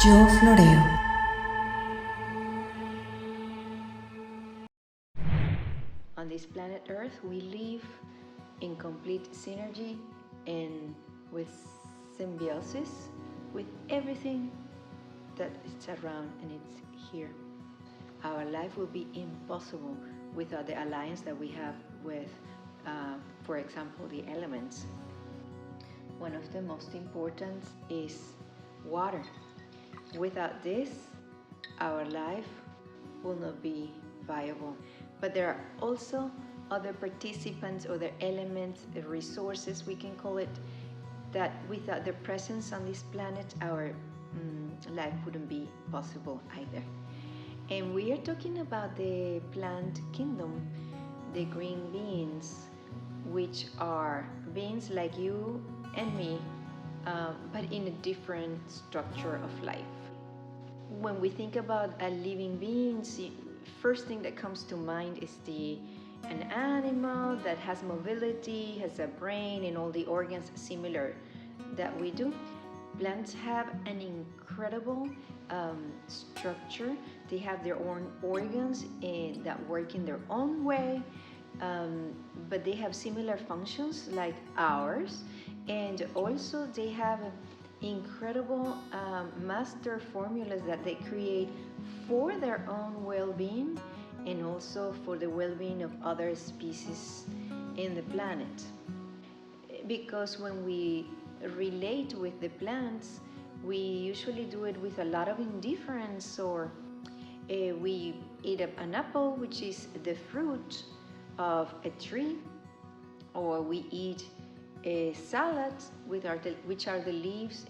Yo floreo. On this planet Earth, we live in complete synergy and with symbiosis with everything that is around and it's here. Our life will be impossible without the alliance that we have with, for example, the elements. One of the most important is water. Without this, our life will not be viable. But there are also other participants, other elements, resources, we can call it, that without their presence on this planet, our life wouldn't be possible either. And we are talking about the plant kingdom, the green beings, which are beings like you and me, but in a different structure of life. When we think about a living being, first thing that comes to mind is an animal that has mobility, has a brain and all the organs similar that we do. Plants have an incredible structure. They have their own organs that work in their own way, but they have similar functions like ours, and also they have incredible master formulas that they create for their own well-being and also for the well-being of other species in the planet. Because when we relate with the plants, we usually do it with a lot of indifference, or we eat an apple, which is the fruit of a tree, or we eat a salad which are the leaves,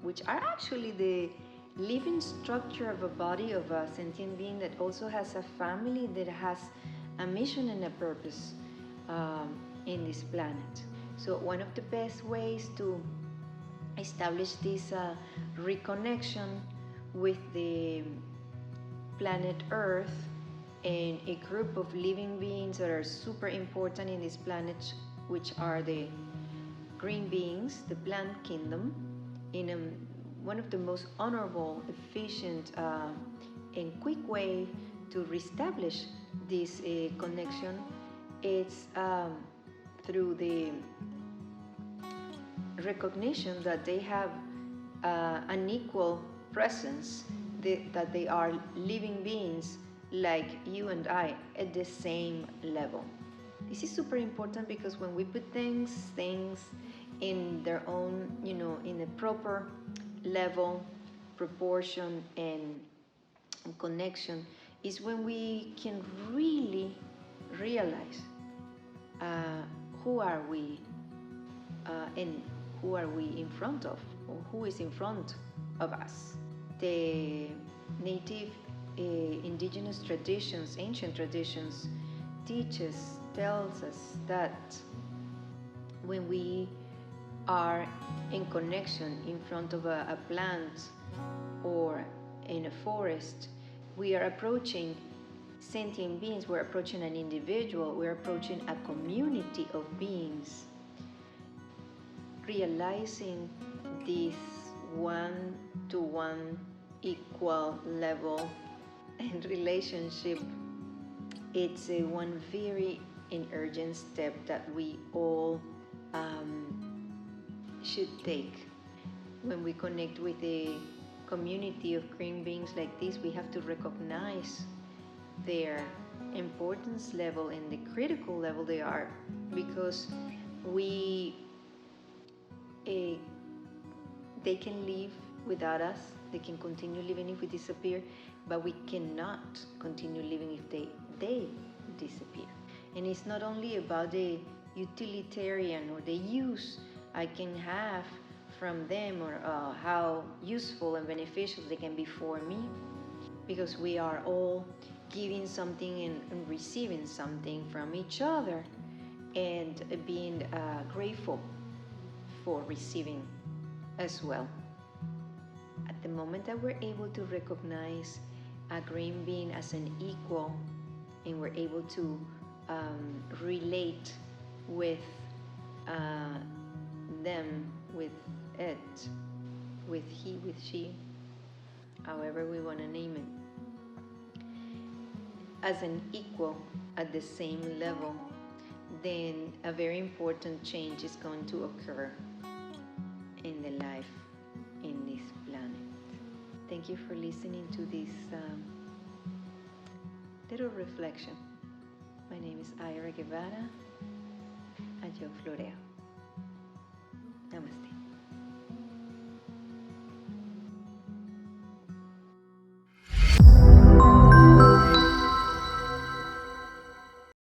which are actually the living structure of a body of a sentient being that also has a family, that has a mission and a purpose in this planet. So one of the best ways to establish this reconnection with the planet Earth and a group of living beings that are super important in this planet, which are the green beings, the plant kingdom, in one of the most honorable, efficient, and quick way to reestablish this connection, it's through the recognition that they have an equal presence, that they are living beings like you and I at the same level. This is super important because when we put things in their own, in a proper level, proportion, and connection, is when we can really realize who are we and who are we in front of, or who is in front of us. The native indigenous traditions, ancient traditions, tells us that when we are in connection in front of a plant or in a forest, we are approaching sentient beings, we're approaching an individual, we're approaching a community of beings. Realizing this one-to-one equal level and relationship, it's one very urgent step that we all should take. When we connect with a community of green beings like this, we have to recognize their importance level and the critical level they are, because they can live without us, they can continue living if we disappear, but we cannot continue living if they disappear. And it's not only about the utilitarian or the use I can have from them, or how useful and beneficial they can be for me, because we are all giving something and receiving something from each other, and being grateful for receiving as well. At the moment that we're able to recognize a green being as an equal, and we're able to relate with them, with it, with he, with she, however we want to name it, as an equal at the same level, then a very important change is going to occur in the life in this planet. Thank you for listening to this little reflection. My name is Ira Guevara. Adiós, Florea.